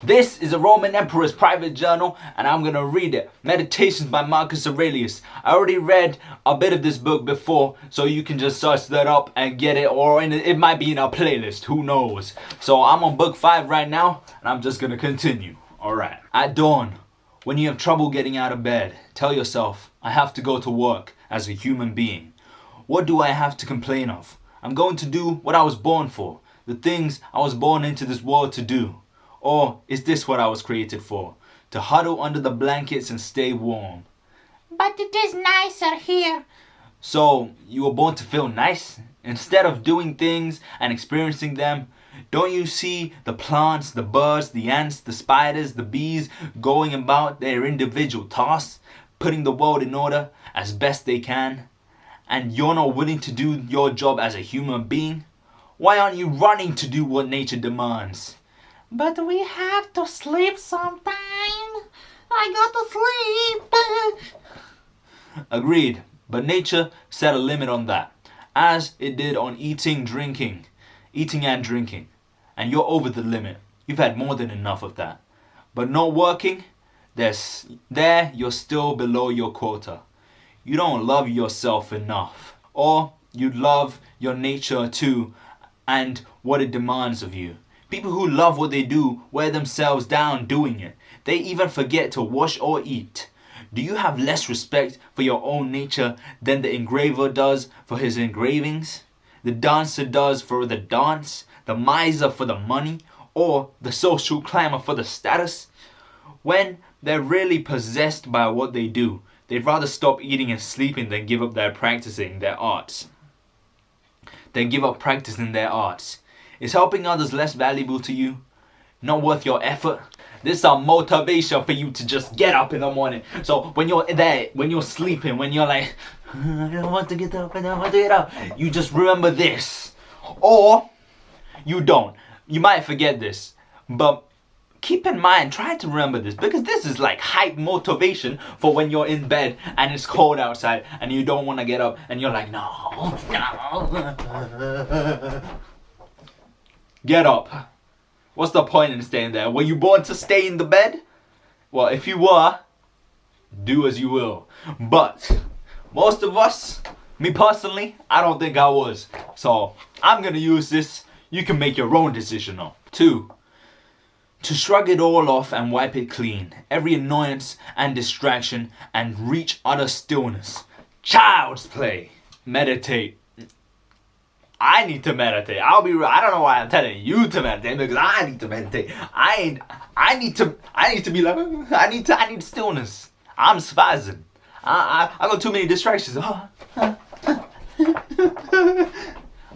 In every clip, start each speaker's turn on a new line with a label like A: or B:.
A: This is a Roman emperor's private journal, and I'm gonna read it. Meditations by Marcus Aurelius. I already read a bit of this book before, so you can just search that up and get it, or it might be in a playlist, who knows. So I'm on book 5 right now, and I'm just gonna continue. Alright. At dawn, when you have trouble getting out of bed, tell yourself, I have to go to work as a human being. What do I have to complain of? I'm going to do what I was born for, the things I was born into this world to do. Or is this what I was created for? To huddle under the blankets and stay warm.
B: But it is nicer here.
A: So, you were born to feel nice? Instead of doing things and experiencing them, don't you see the plants, the birds, the ants, the spiders, the bees going about their individual tasks, putting the world in order as best they can? And you're not willing to do your job as a human being? Why aren't you running to do what nature demands?
B: But we have to sleep sometime. I got to sleep.
A: Agreed, but nature set a limit on that, as it did on eating and drinking. And you're over the limit. You've had more than enough of that. But not working, you're still below your quota. You don't love yourself enough. Or you love your nature too and what it demands of you. People who love what they do wear themselves down doing it. They even forget to wash or eat. Do you have less respect for your own nature than the engraver does for his engravings? The dancer does for the dance? The miser for the money? Or the social climber for the status? When they're really possessed by what they do, they'd rather stop eating and sleeping than give up practicing their arts. Is helping others less valuable to you? Not worth your effort? This is a motivation for you to just get up in the morning. So when you're sleeping, when you're like, I don't want to get up, you just remember this. Or you don't. You might forget this. But keep in mind, try to remember this, because this is like hype motivation for when you're in bed and it's cold outside and you don't want to get up and you're like, no. Get up. What's the point in staying there? Were you born to stay in the bed? Well, if you were, do as you will. But most of us, me personally, I don't think I was. So I'm gonna use this. You can make your own decision on. 2. To shrug it all off and wipe it clean. Every annoyance and distraction, and reach utter stillness. Child's play. Meditate. I need to meditate. I'll be real. I don't know why I'm telling you to meditate, because I need to meditate. I need to be like, I need stillness. I'm spazzing. I got too many distractions. I'm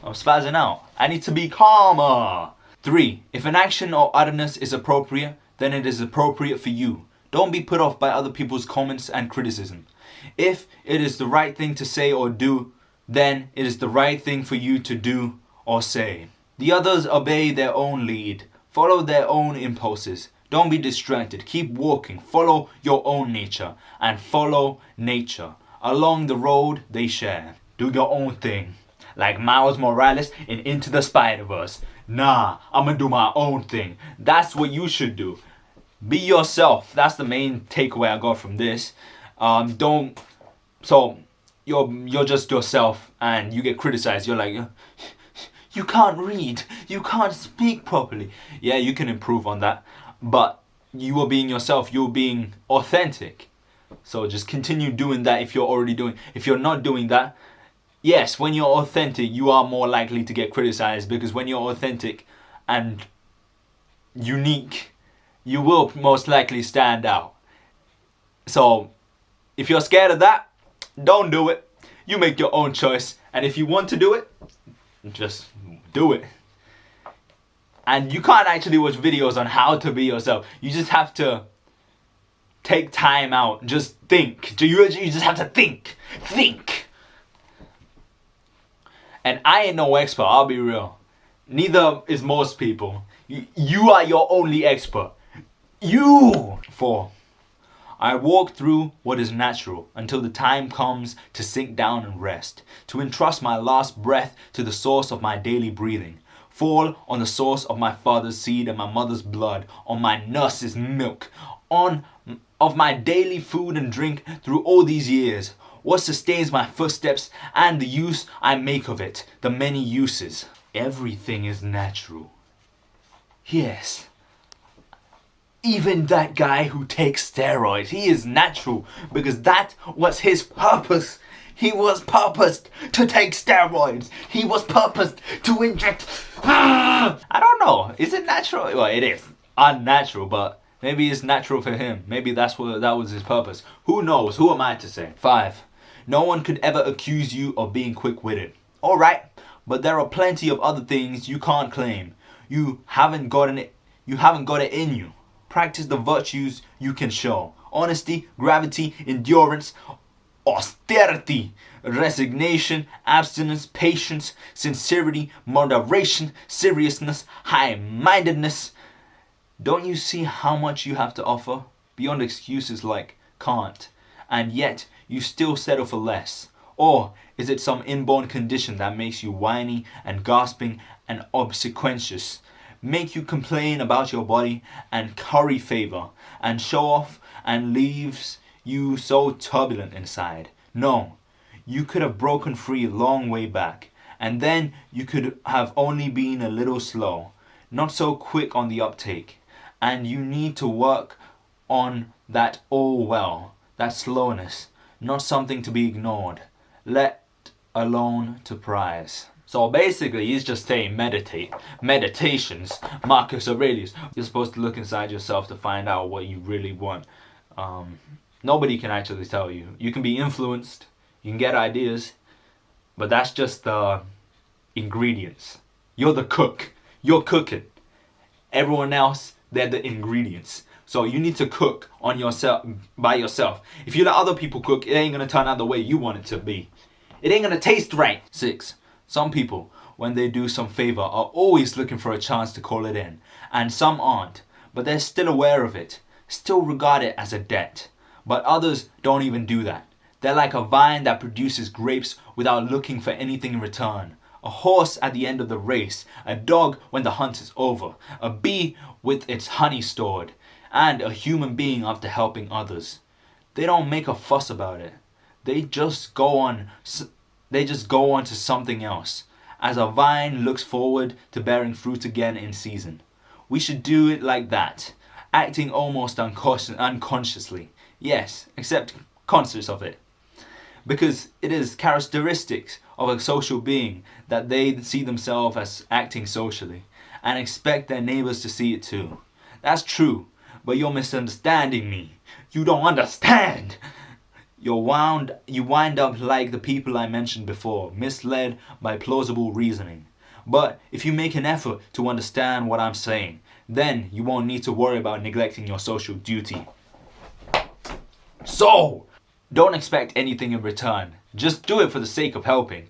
A: spazzing out. I need to be calmer. 3. If an action or utterance is appropriate, then it is appropriate for you. Don't be put off by other people's comments and criticism. If it is the right thing to say or do, then it is the right thing for you to do or say. The others obey their own lead. Follow their own impulses. Don't be distracted. Keep walking. Follow your own nature and follow nature along the road they share. Do your own thing. Like Miles Morales in Into the Spider-Verse. Nah, I'm gonna do my own thing. That's what you should do. Be yourself. That's the main takeaway I got from this. You're just yourself and you get criticized. You're like, you can't read, you can't speak properly. Yeah, you can improve on that, but you are being yourself. You're being authentic. So just continue doing that. If you're not doing that, yes, when you're authentic, you are more likely to get criticized, because when you're authentic and unique, you will most likely stand out. So if you're scared of that, don't do it. You make your own choice. And if you want to do it, just do it. And you can't actually watch videos on how to be yourself. You just have to take time out. Just think. You just have to think. Think. And I ain't no expert, I'll be real. Neither is most people. You are your only expert. 4. I walk through what is natural until the time comes to sink down and rest, to entrust my last breath to the source of my daily breathing. fall on the source of my father's seed and my mother's blood, on my nurse's milk, on of my daily food and drink through all these years? What sustains my footsteps and the use I make of it, the many uses? Everything is natural. Yes. Even that guy who takes steroids, he is natural because that was his purpose. He was purposed to take steroids. He was purposed to inject. I don't know. Is it natural? Well, it is unnatural, but maybe it's natural for him. Maybe that was his purpose. Who knows? Who am I to say? 5. No one could ever accuse you of being quick-witted. All right, but there are plenty of other things you can't claim. You haven't got it in you. Practice the virtues you can show: honesty, gravity, endurance, austerity, resignation, abstinence, patience, sincerity, moderation, seriousness, high-mindedness. Don't you see how much you have to offer? Beyond excuses like can't, and yet you still settle for less. Or is it some inborn condition that makes you whiny and gasping and obsequious, make you complain about your body and curry favor and show off, and leaves you so turbulent inside? No, you could have broken free long way back, and then you could have only been a little slow, not so quick on the uptake. And you need to work on that that slowness, not something to be ignored, let alone to prize. So basically, he's just saying meditate. Meditations, Marcus Aurelius. You're supposed to look inside yourself to find out what you really want. Nobody can actually tell you. You can be influenced, you can get ideas, but that's just the ingredients. You're the cook. You're cooking. Everyone else, they're the ingredients. So you need to cook on yourself by yourself. If you let other people cook, it ain't gonna turn out the way you want it to be. It ain't gonna taste right. 6. Some people, when they do some favor, are always looking for a chance to call it in, and some aren't, but they're still aware of it, still regard it as a debt. But others don't even do that. They're like a vine that produces grapes without looking for anything in return, a horse at the end of the race, a dog when the hunt is over, a bee with its honey stored, and a human being after helping others. They don't make a fuss about it. They just go on to something else, as a vine looks forward to bearing fruit again in season. We should do it like that, acting almost unconsciously. Yes, except conscious of it. Because it is characteristics of a social being that they see themselves as acting socially, and expect their neighbors to see it too. That's true, but you're misunderstanding me. You don't understand. You wind up like the people I mentioned before, misled by plausible reasoning. But if you make an effort to understand what I'm saying, then you won't need to worry about neglecting your social duty. So, don't expect anything in return. Just do it for the sake of helping.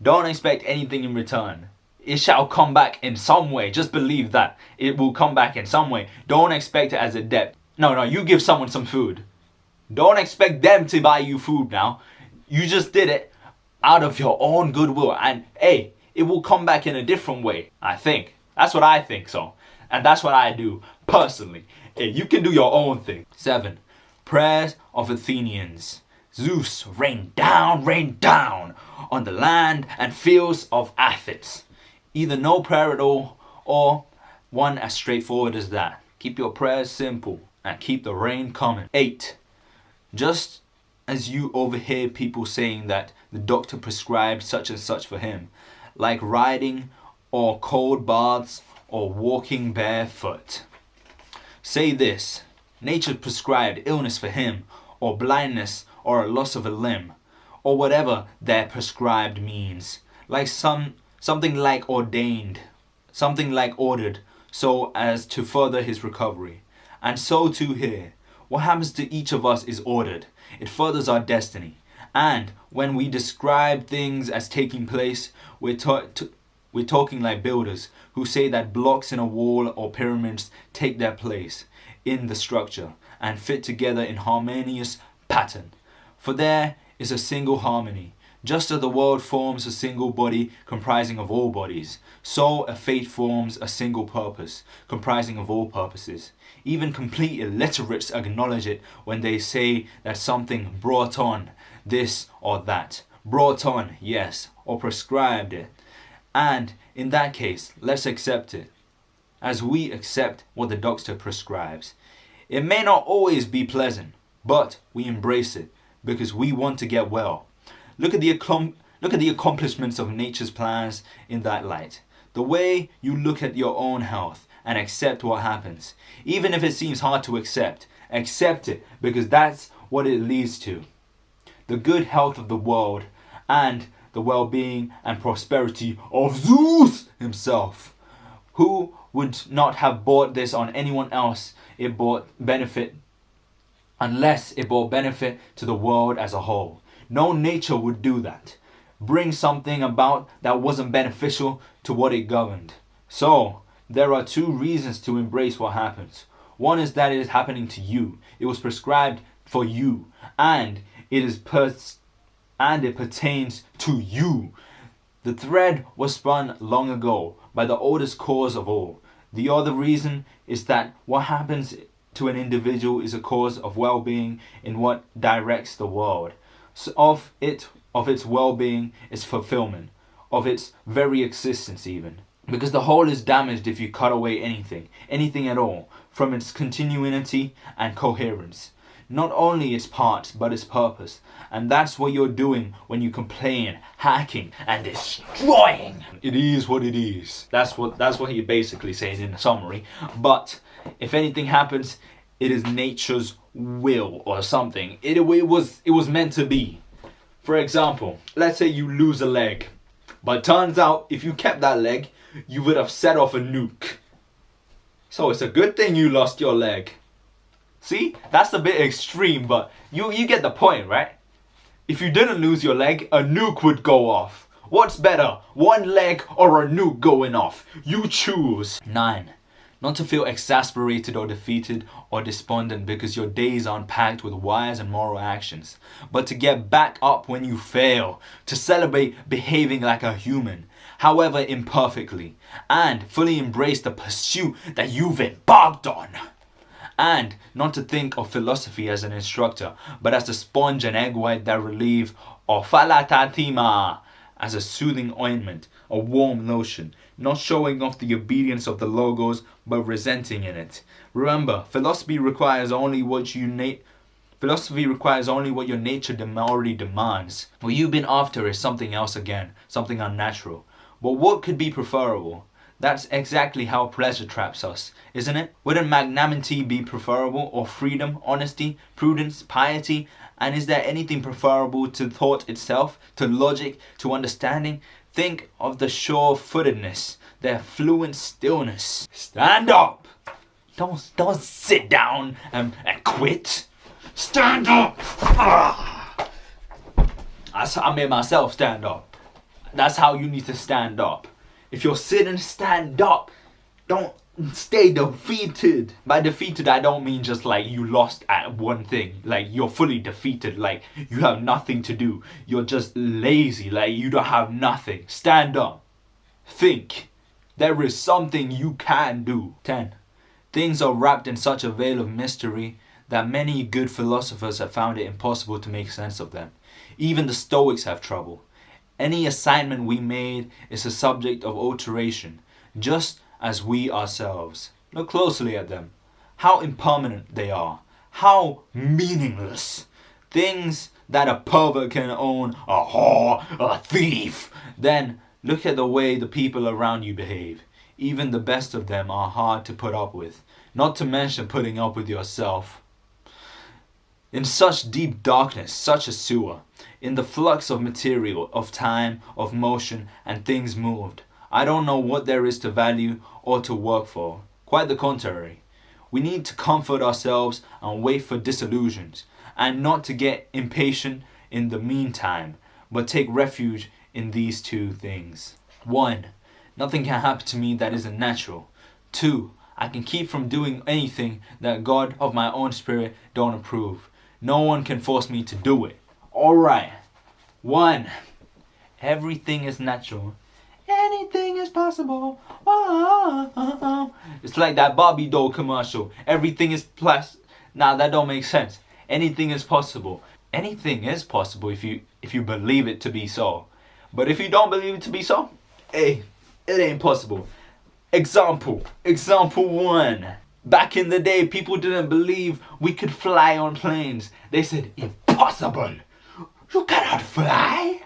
A: Don't expect anything in return. It shall come back in some way. Just believe that. It will come back in some way. Don't expect it as a debt. No, you give someone some food. Don't expect them to buy you food now. You just did it out of your own goodwill. And hey, it will come back in a different way, I think. That's what I think so. And that's what I do, personally. Hey, you can do your own thing. 7. Prayers of Athenians. Zeus, rain down on the land and fields of Athens. Either no prayer at all, or one as straightforward as that. Keep your prayers simple and keep the rain coming. 8. Just as you overhear people saying that the doctor prescribed such and such for him, like riding or cold baths or walking barefoot. Say this: nature prescribed illness for him, or blindness, or a loss of a limb, or whatever that prescribed means, like something like ordained, something like ordered, so as to further his recovery. And so too here. What happens to each of us is ordered. It furthers our destiny. And when we describe things as taking place, we're talking like builders who say that blocks in a wall or pyramids take their place in the structure and fit together in harmonious pattern. For there is a single harmony. Just as the world forms a single body comprising of all bodies, so a fate forms a single purpose comprising of all purposes. Even complete illiterates acknowledge it when they say that something brought on this or that. Brought on, yes, or prescribed it. And in that case, let's accept it, as we accept what the doctor prescribes. It may not always be pleasant, but we embrace it because we want to get well. Look at the accomplishments of nature's plans in that light. The way you look at your own health and accept what happens. Even if it seems hard to accept it because that's what it leads to. The good health of the world and the well-being and prosperity of Zeus himself. Who would not have bought this on anyone else unless it brought benefit to the world as a whole? No nature would do that. Bring something about that wasn't beneficial to what it governed. So, there are two reasons to embrace what happens. One is that it is happening to you. It was prescribed for you. And it pertains to you. The thread was spun long ago by the oldest cause of all. The other reason is that what happens to an individual is a cause of well-being in what directs the world. So of its well-being, its fulfillment, of its very existence even. Because the whole is damaged if you cut away anything at all, from its continuity and coherence. Not only its parts, but its purpose. And that's what you're doing when you complain, hacking, and destroying. It is what it is. That's what he basically says in summary. But if anything happens, it is nature's will or something. It was meant to be. For example, let's say you lose a leg. But turns out, if you kept that leg, you would have set off a nuke. So it's a good thing you lost your leg. See? That's a bit extreme, but you get the point, right? If you didn't lose your leg, a nuke would go off. What's better, one leg or a nuke going off? You choose. 9. Not to feel exasperated or defeated or despondent because your days aren't packed with wise and moral actions, but to get back up when you fail, to celebrate behaving like a human, however imperfectly, and fully embrace the pursuit that you've embarked on. And not to think of philosophy as an instructor, but as the sponge and egg white that relieve, or falatatima, as a soothing ointment, a warm lotion, not showing off the obedience of the logos, but resenting in it. Remember, philosophy requires only what your nature already demands. What you've been after is something else again, something unnatural. But what could be preferable? That's exactly how pleasure traps us, isn't it? Wouldn't magnanimity be preferable, or freedom, honesty, prudence, piety? And is there anything preferable to thought itself, to logic, to understanding? Think of the sure-footedness, their fluent stillness. Stand up! Don't sit down and quit. Stand up! I made myself stand up. That's how you need to stand up. If you're sitting, stand up. Don't stay defeated. By defeated, I don't mean just like you lost at one thing. Like you're fully defeated. Like you have nothing to do. You're just lazy. Like you don't have nothing. Stand up. Think. There is something you can do. 10. Things are wrapped in such a veil of mystery that many good philosophers have found it impossible to make sense of them. Even the Stoics have trouble. Any assignment we made is a subject of alteration, just as we ourselves. Look closely at them. How impermanent they are. How meaningless. Things that a pervert can own, a whore, a thief. Then look at the way the people around you behave. Even the best of them are hard to put up with, not to mention putting up with yourself. In such deep darkness, such a sewer, in the flux of material, of time, of motion, and things moved, I don't know what there is to value or to work for. Quite the contrary. We need to comfort ourselves and wait for disillusions, and not to get impatient in the meantime, but take refuge in these two things. 1. Nothing can happen to me that isn't natural. 2. I can keep from doing anything that God of my own spirit don't approve. No one can force me to do it. Alright. 1. Everything is natural. Anything is possible. Whoa. It's like that Barbie doll commercial. Everything is Nah, that don't make sense. Anything is possible. Anything is possible if you believe it to be so. But if you don't believe it to be so, hey, it ain't possible. Example 1. Back in the day, people didn't believe we could fly on planes. They said, impossible. You cannot fly?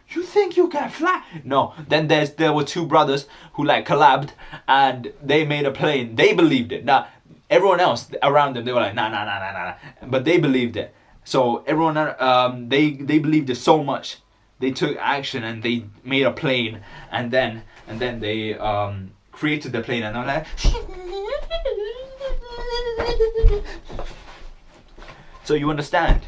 A: You think you can fly? No. Then there were two brothers who like collabed and they made a plane. They believed it. Now, everyone else around them, they were like, nah. But they believed it. So everyone, they believed it so much. They took action and they made a plane, and then they created the plane, and they're like, so you understand,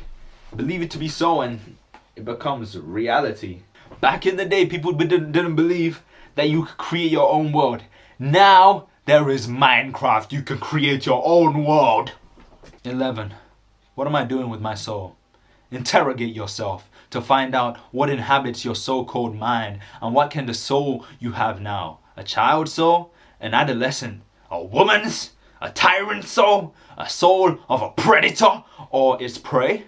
A: believe it to be so, and it becomes reality. Back in the day, people didn't believe that you could create your own world. Now there is Minecraft. You can create your own world. 11. What am I doing with my soul? Interrogate yourself to find out what inhabits your so-called mind, and what kind of soul you have now. A child soul? An adolescent? A woman's? A tyrant soul? A soul of a predator or its prey?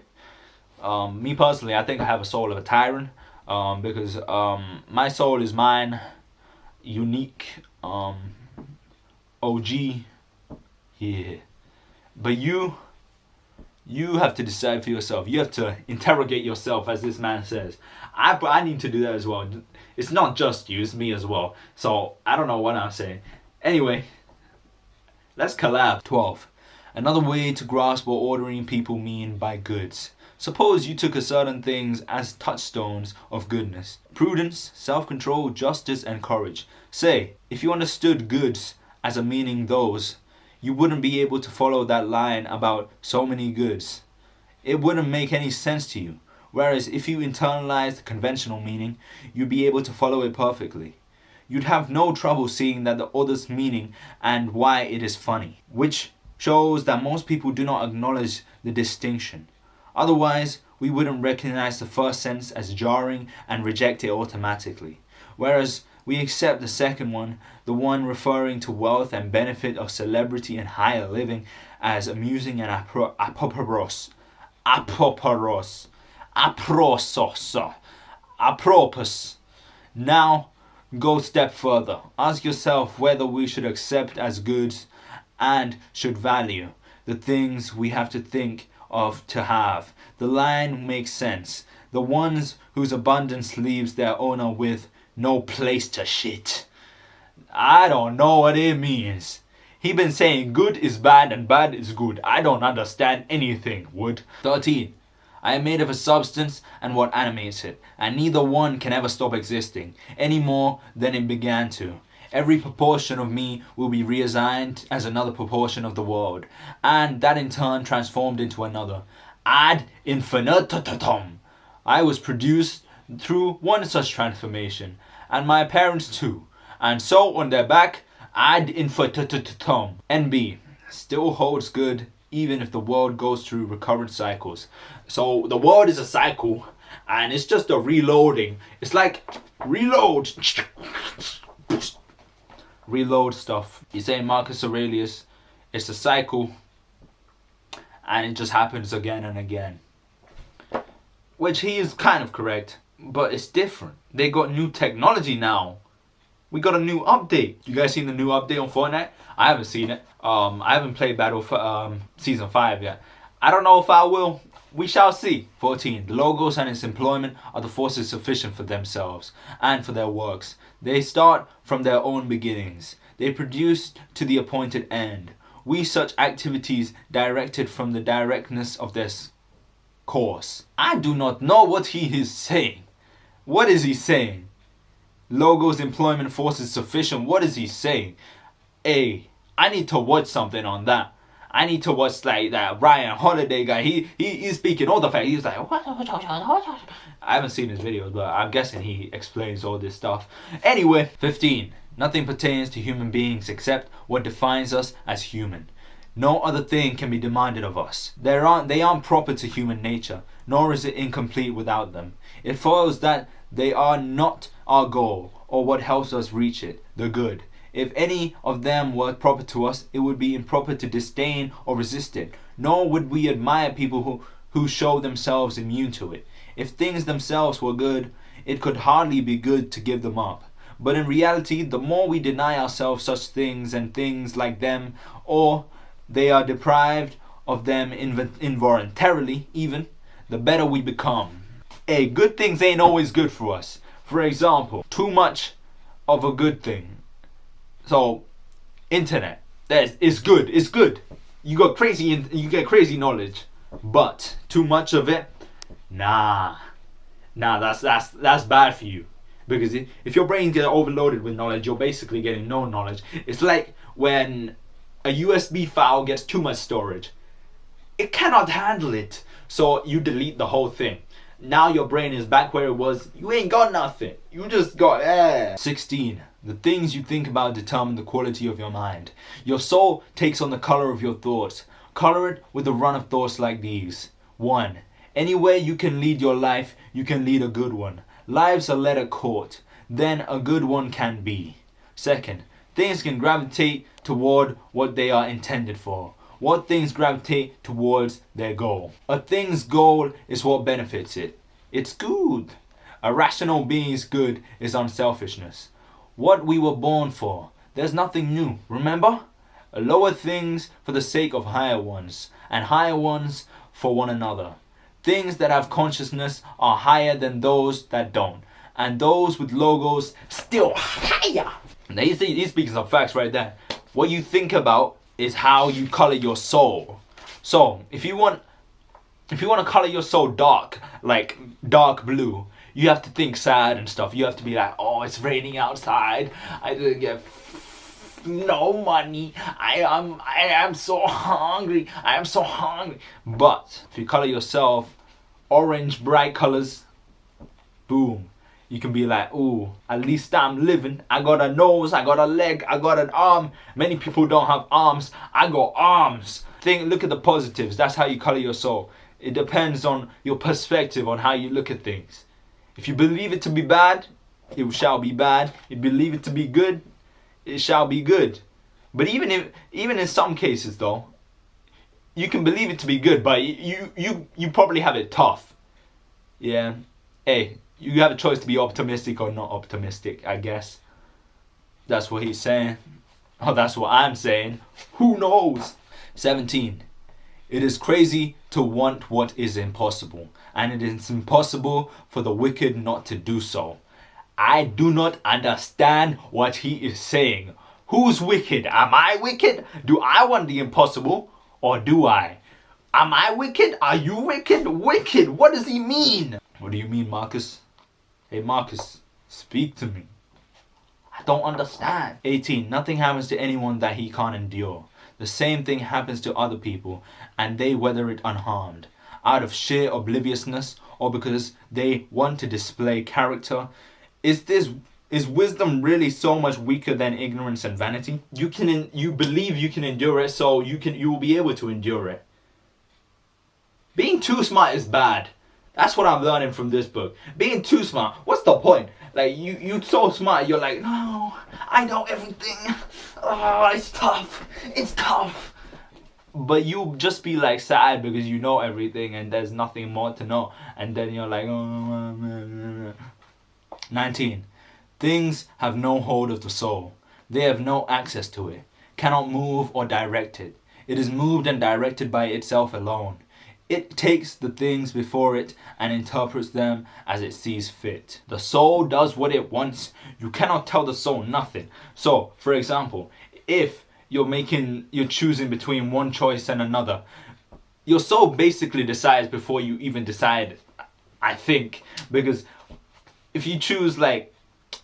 A: Me personally, I think I have a soul of a tyrant, because my soul is mine, unique, OG, yeah. But you have to decide for yourself. You have to interrogate yourself, as this man says. I need to do that as well. It's not just you, it's me as well. So I don't know what I'm saying. Anyway, let's collab. 12. Another way to grasp what ordinary people mean by goods. Suppose you took a certain things as touchstones of goodness. Prudence, self-control, justice, and courage. Say, if you understood goods as a meaning those, you wouldn't be able to follow that line about so many goods. It wouldn't make any sense to you. Whereas if you internalize the conventional meaning, you'd be able to follow it perfectly. You'd have no trouble seeing that the other's meaning and why it is funny, which shows that most people do not acknowledge the distinction. Otherwise, we wouldn't recognize the first sense as jarring and reject it automatically. Whereas we accept the second one, the one referring to wealth and benefit of celebrity and higher living, as amusing and apropos. Now, go a step further. Ask yourself whether we should accept as goods and should value the things we have to think of to have. The line makes sense. The ones whose abundance leaves their owner with no place to shit. I don't know what it means. He been saying good is bad and bad is good. I don't understand anything, Wood. 13. I am made of a substance and what animates it, and neither one can ever stop existing, any more than it began to. Every proportion of me will be reassigned as another proportion of the world, and that in turn transformed into another. Ad infinitum. I was produced through one such transformation, and my parents too, and so on their back, ad infinitum. NB still holds good even if the world goes through recurrent cycles. So the world is a cycle, and it's just a reloading. It's like reload stuff. You say Marcus Aurelius, it's a cycle, and it just happens again and again. Which he is kind of correct, but it's different. They got new technology now. We got a new update. You guys seen the new update on Fortnite? I haven't seen it. I haven't played Season 5 yet. I don't know if I will. We shall see. 14. The logos and its employment are the forces sufficient for themselves and for their works. They start from their own beginnings. They produce to the appointed end. We such activities directed from the directness of their course. I do not know what he is saying. What is he saying? Logos, employment, forces sufficient. What is he saying? I need to watch something on that. I need to watch like that Ryan Holiday guy. He's speaking all the facts. He's like, what? I haven't seen his videos, but I'm guessing he explains all this stuff. Anyway, 15. Nothing pertains to human beings except what defines us as human. No other thing can be demanded of us. They aren't proper to human nature, nor is it incomplete without them. It follows that They are not our goal or what helps us reach it, the good. If any of them were proper to us, it would be improper to disdain or resist it, nor would we admire people who show themselves immune to it. If things themselves were good, it could hardly be good to give them up. But in reality, the more we deny ourselves such things and things like them, or they are deprived of them involuntarily even, the better we become. Hey, good things ain't always good for us. For example, too much of a good thing. So, internet, it's good. It's good. You get crazy knowledge, but too much of it, nah, that's bad for you. Because if your brain gets overloaded with knowledge, you're basically getting no knowledge. It's like when a USB file gets too much storage. It cannot handle it, so you delete the whole thing. Now your brain is back where it was. You ain't got nothing. You just got 16. The things you think about determine the quality of your mind. Your soul takes on the color of your thoughts. Color it with a run of thoughts like these. 1. Anywhere you can lead your life, you can lead a good one. Life's a letter court, then a good one can be. 2. Things can gravitate toward what they are intended for. What things gravitate towards their goal. A thing's goal is what benefits it. It's good. A rational being's good is unselfishness. What we were born for. There's nothing new, remember? Lower things for the sake of higher ones, and higher ones for one another. Things that have consciousness are higher than those that don't, and those with logos still higher. Now he's speaking some facts right there. What you think about is how you color your soul. So if you want to color your soul dark, like dark blue, you have to think sad and stuff. You have to be like, oh, it's raining outside. I didn't get no money. I am so hungry. I am so hungry. But if you color yourself orange, bright colors, boom, you can be like, ooh, at least I'm living. I got a nose, I got a leg, I got an arm. Many people don't have arms. I got arms. Look at the positives. That's how you color your soul. It depends on your perspective on how you look at things. If you believe it to be bad, it shall be bad. If you believe it to be good, it shall be good. But even in some cases though, you can believe it to be good, but you probably have it tough. Yeah. Hey, you have a choice to be optimistic or not optimistic, I guess. That's what he's saying. Oh, that's what I'm saying. Who knows? 17. It is crazy to want what is impossible, and it is impossible for the wicked not to do so. I do not understand what he is saying. Who's wicked? Am I wicked? Do I want the impossible? Or do I? Am I wicked? Are you wicked? Wicked? What does he mean? What do you mean, Marcus? Hey, Marcus, speak to me. I don't understand. 18. Nothing happens to anyone that he can't endure. The same thing happens to other people, and they weather it unharmed. Out of sheer obliviousness, or because they want to display character. Is wisdom really so much weaker than ignorance and vanity? You believe you can endure it, so you will be able to endure it. Being too smart is bad. That's what I'm learning from this book. Being too smart, what's the point? Like you so smart, you're like, no, I know everything. Oh, it's tough. It's tough. But you just be like sad because you know everything and there's nothing more to know. And then you're like, oh. 19. Things have no hold of the soul. They have no access to it, cannot move or direct it. It is moved and directed by itself alone. It takes the things before it and interprets them as it sees fit. The soul does what it wants. You cannot tell the soul nothing. So, for example, if you're choosing between one choice and another, your soul basically decides before you even decide, I think. Because if you choose like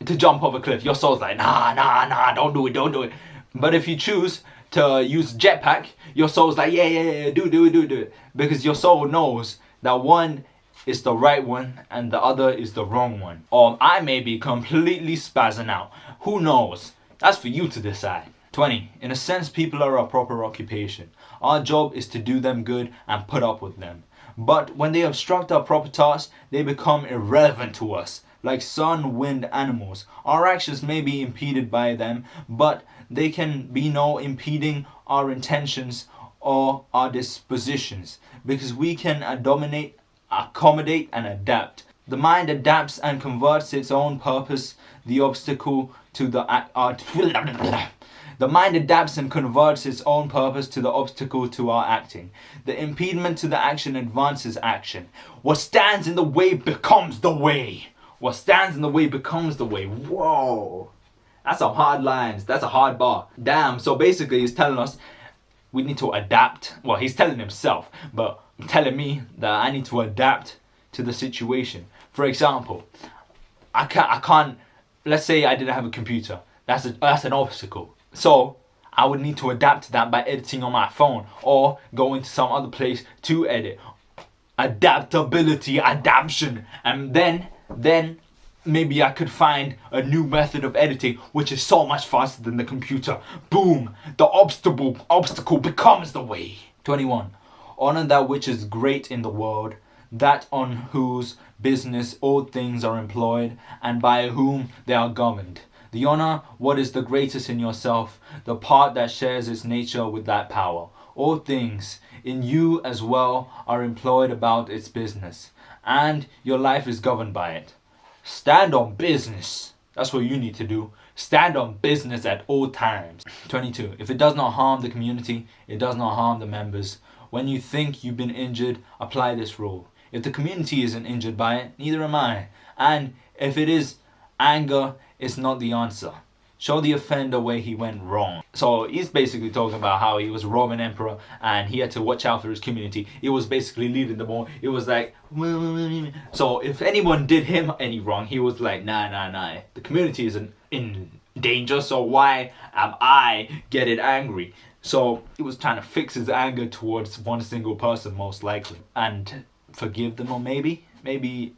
A: to jump off a cliff, your soul's like, nah, don't do it. But if you choose to use jetpack, your soul's like, yeah, do it. Because your soul knows that one is the right one and the other is the wrong one. Or I may be completely spazzing out. Who knows? That's for you to decide. 20. In a sense, people are our proper occupation. Our job is to do them good and put up with them. But when they obstruct our proper tasks, they become irrelevant to us. like sun, wind, animals. Our actions may be impeded by them, but they can be no impeding our intentions or our dispositions, because we can dominate, accommodate, and adapt. The mind adapts and converts its own purpose, the obstacle to the the mind adapts and converts its own purpose to the obstacle to our acting. The impediment to the action advances action. What stands in the way becomes the way. What stands in the way becomes the way. Whoa. That's some hard lines. That's a hard bar. Damn. So basically he's telling us we need to adapt. Well, he's telling himself, but telling me that I need to adapt to the situation. For example, I can't, let's say I didn't have a computer. That's an obstacle. So I would need to adapt to that by editing on my phone or going to some other place to edit. Adaptability, adaption. And then maybe I could find a new method of editing which is so much faster than the computer. Boom! The obstacle becomes the way. 21. Honor that which is great in the world, that on whose business all things are employed, and by whom they are governed. The honor what is the greatest in yourself, the part that shares its nature with that power. All things in you as well are employed about its business, and your life is governed by it. Stand on business. That's what you need to do. Stand on business at all times. 22. If it does not harm the community, it does not harm the members. When you think you've been injured, apply this rule. If the community isn't injured by it, neither am I. And if it is, anger is not the answer. Show the offender where he went wrong. So he's basically talking about how he was a Roman emperor and he had to watch out for his community. He was basically leading them all. It was like, so if anyone did him any wrong, he was like, nah. The community isn't in danger, so why am I getting angry? So he was trying to fix his anger towards one single person, most likely, and forgive them, or maybe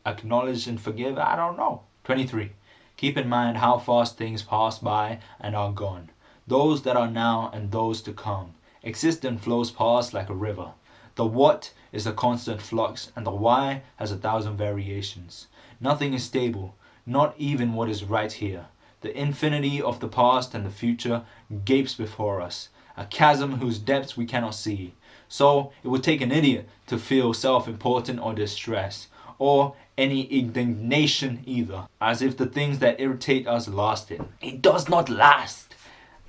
A: acknowledge and forgive. I don't know. 23. Keep in mind how fast things pass by and are gone. Those that are now and those to come. Existence flows past like a river. The what is a constant flux, and the why has 1,000 variations. Nothing is stable, not even what is right here. The infinity of the past and the future gapes before us, a chasm whose depths we cannot see. So it would take an idiot to feel self-important or distress, or any indignation either, as if the things that irritate us lasted. It does not last.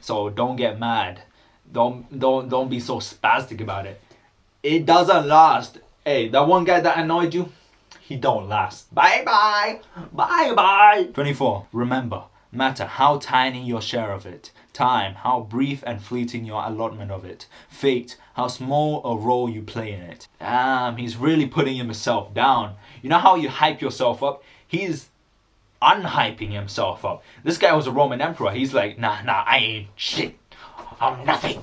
A: So don't get mad. Don't be so spastic about it. It doesn't last. Hey, that one guy that annoyed you, he don't last. Bye bye. 24. Remember, no matter how tiny your share of it, time, how brief and fleeting your allotment of it, fate, how small a role you play in it. Damn, he's really putting himself down. You know how you hype yourself up? He's unhyping himself up. This guy was a Roman emperor. He's like, nah, I ain't shit. I'm nothing.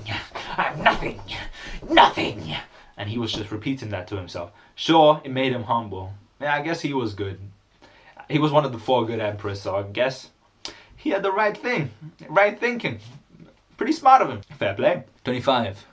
A: And he was just repeating that to himself. Sure, it made him humble. Yeah, I guess he was good. He was one of the 4 good emperors, so I guess he had the right thinking. Pretty smart of him. Fair play. 25.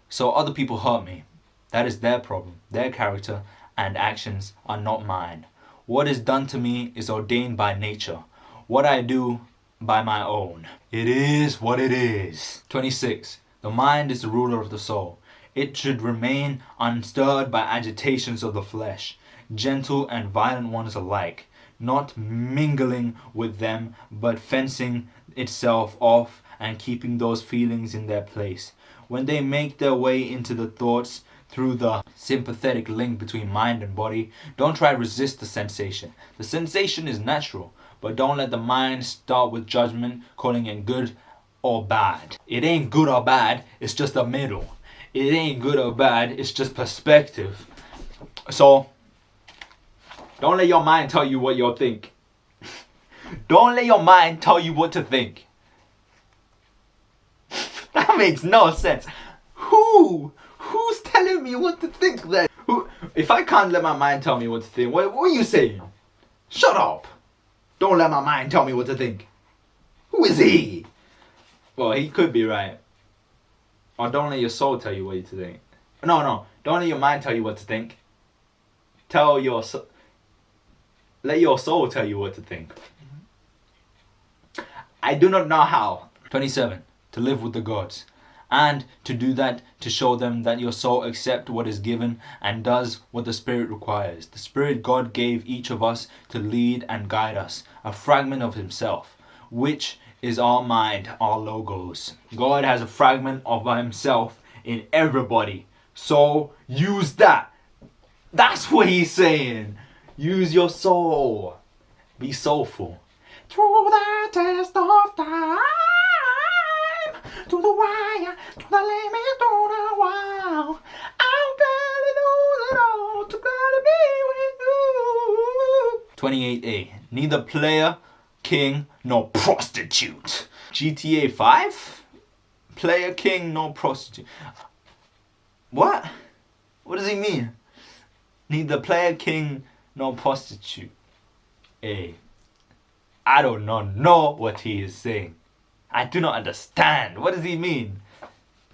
A: So other people hurt me. That is their problem. Their character and actions are not mine. What is done to me is ordained by nature. What I do by my own. It is what it is. 26. The mind is the ruler of the soul. It should remain unstirred by agitations of the flesh, gentle and violent ones alike, not mingling with them, but fencing itself off and keeping those feelings in their place. When they make their way into the thoughts through the sympathetic link between mind and body, don't try to resist the sensation. The sensation is natural, but don't let the mind start with judgment, calling it good or bad. It ain't good or bad, it's just a middle. It ain't good or bad, it's just perspective. So, don't let your mind tell you what you think. Don't let your mind tell you what to think. That makes no sense. Who's telling me what to think then? If I can't let my mind tell me what to think, what are you saying? Shut up. Don't let my mind tell me what to think. Who is he? Well, he could be right. Or don't let your soul tell you what to think. No. Don't let your mind tell you what to think. Tell your soul. Let your soul tell you what to think. I do not know how. 27. To live with the gods. And to do that, to show them that your soul accepts what is given and does what the Spirit requires. The Spirit God gave each of us to lead and guide us, a fragment of Himself, which is our mind, our logos. God has a fragment of Himself in everybody. So use that. That's what He's saying. Use your soul. Be soulful.
B: Through the test of time, to the wire, to the limit, to the wall. I'll gladly lose it all to gladly be with you.
A: 28A. Neither player, king, nor prostitute. GTA 5? Player, king, nor prostitute. What? What does he mean? Neither player, king, nor prostitute. I do not know what he is saying. I do not understand. What does he mean?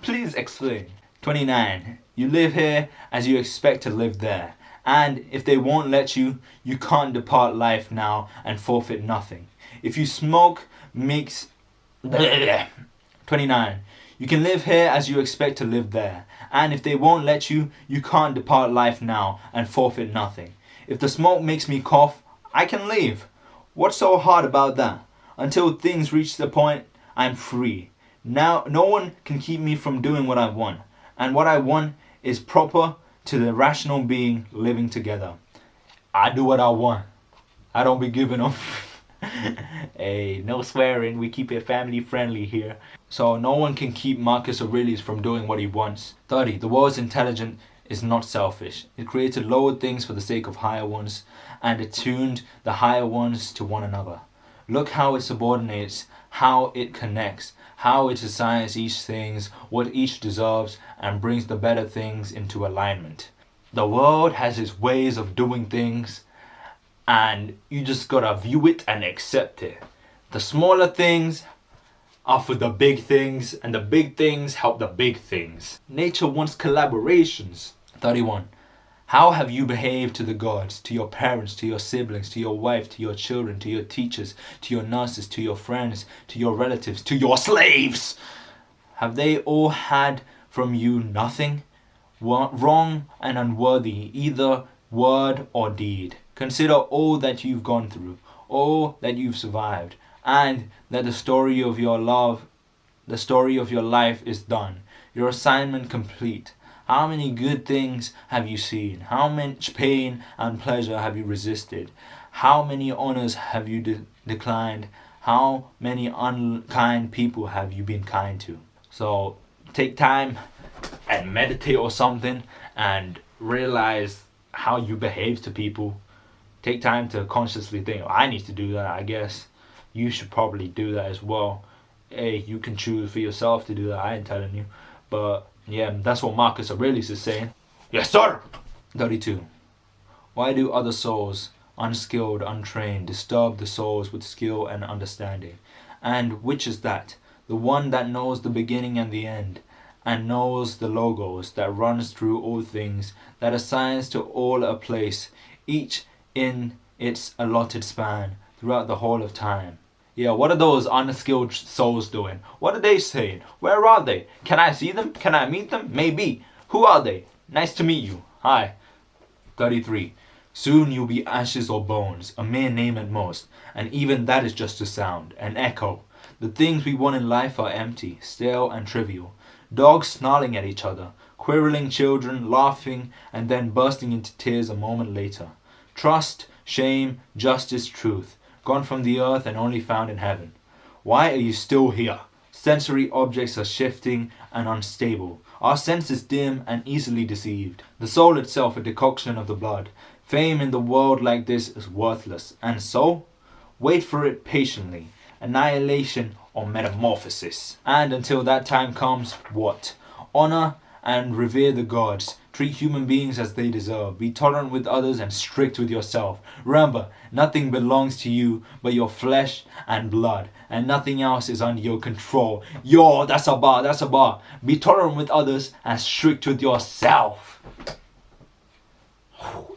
A: Please explain. 29. You live here as you expect to live there. And if they won't let you, you can't depart life now and forfeit nothing. If you smoke, makes... 29. You can live here as you expect to live there. And if they won't let you, you can't depart life now and forfeit nothing. If the smoke makes me cough, I can leave. What's so hard about that? Until things reach the point, I'm free. Now, no one can keep me from doing what I want. And what I want is proper to the rational being living together. I do what I want. I don't be giving them. Hey, no swearing. We keep it family friendly here. So no one can keep Marcus Aurelius from doing what he wants. 30. The world's intelligence is not selfish. It created lower things for the sake of higher ones, and attuned the higher ones to one another. Look how it subordinates, how it connects, how it assigns each things what each deserves, and brings the better things into alignment. The world has its ways of doing things, and you just gotta view it and accept it. The smaller things are for the big things, and the big things help the big things. Nature wants collaborations. 31. How have you behaved to the gods, to your parents, to your siblings, to your wife, to your children, to your teachers, to your nurses, to your friends, to your relatives, to your slaves? Have they all had from you nothing? Wrong and unworthy, either word or deed. Consider all that you've gone through, all that you've survived, and that the story of your life is done, your assignment complete. How many good things have you seen? How much pain and pleasure have you resisted? How many honors have you declined? How many unkind people have you been kind to? So take time and meditate or something and realize how you behave to people. Take time to consciously think, oh, I need to do that. I guess you should probably do that as well. Hey, you can choose for yourself to do that. I ain't telling you. But yeah, that's what Marcus Aurelius is saying. Yes, sir! 32. Why do other souls, unskilled, untrained, disturb the souls with skill and understanding? And which is that? The one that knows the beginning and the end, and knows the logos that runs through all things, that assigns to all a place, each in its allotted span, throughout the whole of time. Yeah, what are those unskilled souls doing? What are they saying? Where are they? Can I see them? Can I meet them? Maybe. Who are they? Nice to meet you. Hi. 33. Soon you'll be ashes or bones, a mere name at most, and even that is just a sound, an echo. The things we want in life are empty, stale and trivial. Dogs snarling at each other, quarreling children, laughing, and then bursting into tears a moment later. Trust, shame, justice, truth, gone from the earth and only found in heaven. Why are you still here? Sensory objects are shifting and unstable. Our senses dim and easily deceived. The soul itself a decoction of the blood. Fame in the world like this is worthless. And so, wait for it patiently. Annihilation or metamorphosis. And until that time comes, what? Honor and revere the gods. Treat human beings as they deserve. Be tolerant with others and strict with yourself. Remember, nothing belongs to you but your flesh and blood, and nothing else is under your control. Yo, that's a bar, that's a bar. Be tolerant with others and strict with yourself.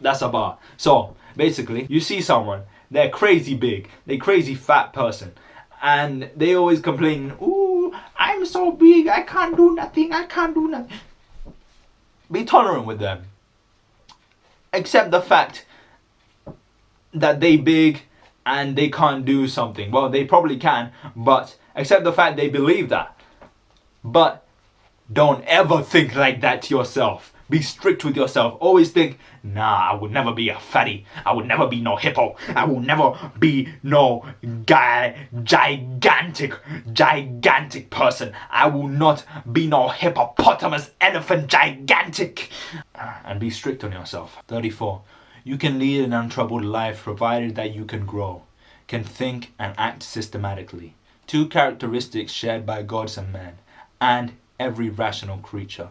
A: That's a bar. So, Basically, you see someone, they're crazy big, they're crazy fat person, and they always complain, ooh, I'm so big, I can't do nothing, I can't do nothing. Be tolerant with them. Accept the fact that they big and they can't do something. Well, they probably can, but accept the fact they believe that. But don't ever think like that to yourself. Be strict with yourself. Always think, nah, I would never be a fatty. I would never be no hippo. I will never be no gigantic person. I will not be no hippopotamus, elephant, gigantic. And be strict on yourself. 34. You can lead an untroubled life provided that you can grow, can think and act systematically. 2 characteristics shared by gods and men, and every rational creature.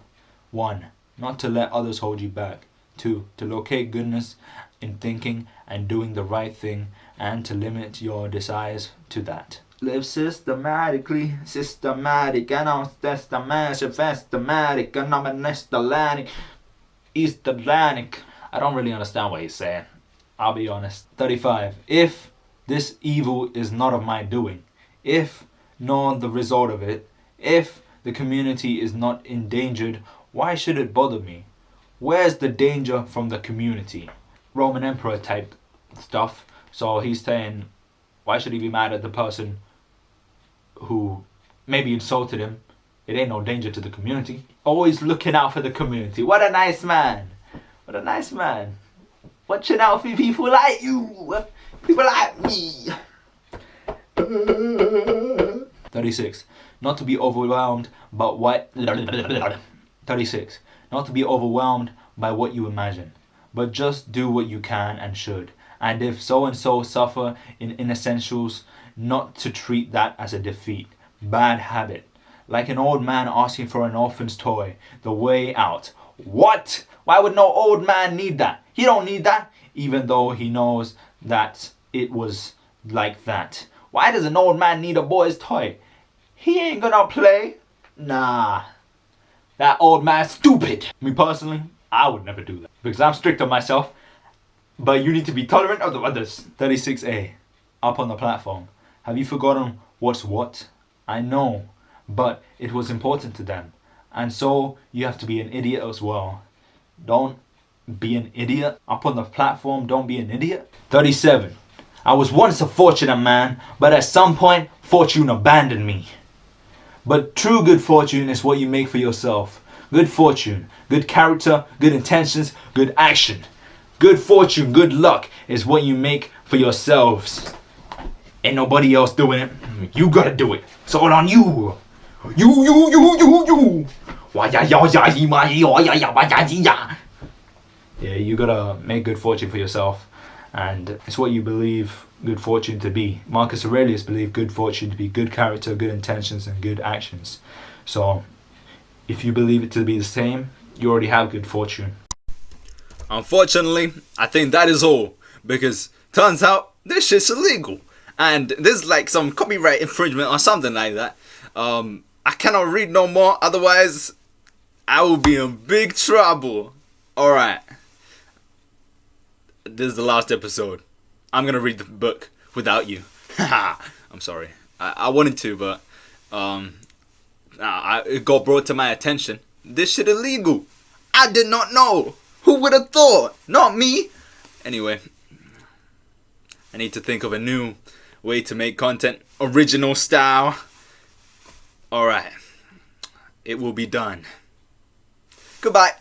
A: 1. Not to let others hold you back. 2. To locate goodness in thinking and doing the right thing, and to limit your desires to that. Live systematically, systematic, and I'm systematic, and I'm an East Atlantic. I don't really understand what he's saying. I'll be honest. 35. If this evil is not of my doing, if nor the result of it, if the community is not endangered, why should it bother me? Where's the danger from the community? Roman emperor type stuff. So he's saying, why should he be mad at the person who maybe insulted him? It ain't no danger to the community. Always looking out for the community. What a nice man. What a nice man. Watching out for people like you. People like me. 36. Not to be overwhelmed by what 36. Not to be overwhelmed by what you imagine, but just do what you can and should. And if so and so suffer in essentials, not to treat that as a defeat. Bad habit. Like an old man asking for an orphan's toy. The way out. What? Why would no old man need that? He don't need that, even though he knows that it was like that. Why does an old man need a boy's toy? He ain't gonna play. Nah. That old man's stupid. Me personally, I would never do that. Because I'm strict on myself. But you need to be tolerant of the others. 36A. Up on the platform. Have you forgotten what's what? I know. But it was important to them. And so you have to be an idiot as well. Don't be an idiot. Up on the platform, don't be an idiot. 37. I was once a fortunate man, but at some point, fortune abandoned me. But true good fortune is what you make for yourself. Good fortune, good character, good intentions, good action. Good fortune, good luck is what you make for yourselves. Ain't nobody else doing it. You gotta do it. It's all on you. You. Yeah, you gotta make good fortune for yourself. And it's what you believe good fortune to be. Marcus Aurelius believed good fortune to be good character, good intentions, and good actions. So, if you believe it to be the same, you already have good fortune. Unfortunately, I think that is all. Because turns out this shit's illegal. And there's like some copyright infringement or something like that. I cannot read no more, otherwise I will be in big trouble. Alright. This is the last episode. I'm gonna read the book without you. I'm sorry. I wanted to, but it got brought to my attention. This shit illegal. I did not know. Who would have thought? Not me. Anyway, I need to think of a new way to make content. Original style. Alright. It will be done. Goodbye.